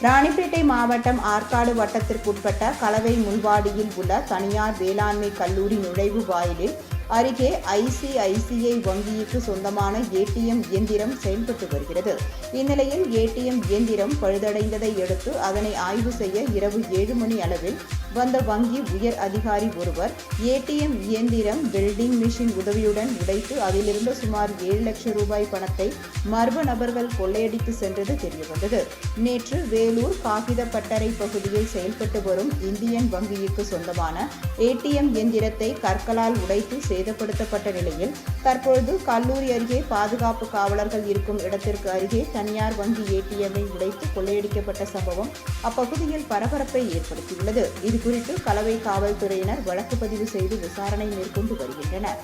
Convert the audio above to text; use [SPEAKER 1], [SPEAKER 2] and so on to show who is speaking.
[SPEAKER 1] ராணிப்பேட்டை மாவட்டம் ஆற்காடு வட்டத்திற்குட்பட்ட கலவை முள்வாடியில் உள்ள தனியார் வேளாண்மை கல்லூரி நுழைவு வாயிலில் அருகே ஐசிஐசிஐ வங்கிக்கு சொந்தமான ஏடிஎம் இயந்திரம் செயல்பட்டு வருகிறது. இந்நிலையில் ஏடிஎம் இயந்திரம் பழுதடைந்ததை அடுத்து அதனை ஆய்வு செய்ய இரவு 7 மணி அளவில் வந்த வங்கி உயர் அதிகாரி ஒருவர் ஏடிஎம் இயந்திரம் வெல்டிங் மிஷின் உதவியுடன் உடைத்து அதிலிருந்து சுமார் 7 லட்சம் ரூபாய் பணத்தை மர்ம நபர்கள் கொள்ளையடித்து சென்றது தெரியவந்தது. நேற்று வேலூர் காகிதப்பட்டறை பகுதியில் செயல்பட்டு வரும் இந்தியன் வங்கிக்கு சொந்தமான ஏடிஎம் இயந்திரத்தை கற்களால் உடைத்து சேதப்படுத்தப்பட்ட நிலையில் தற்பொழுது கல்லூரி அருகே பாதுகாப்பு காவலர்கள் இருக்கும் இடத்திற்கு அருகே தனியார் வங்கி ஏடிஎம்மை உடைத்து கொள்ளையடிக்கப்பட்ட சம்பவம் அப்பகுதியில் பரபரப்பை ஏற்படுத்தியுள்ளது. இதுகுறித்து கலவை காவல்துறையினர் வழக்கு பதிவு செய்து விசாரணை மேற்கொண்டு வருகின்றனர்.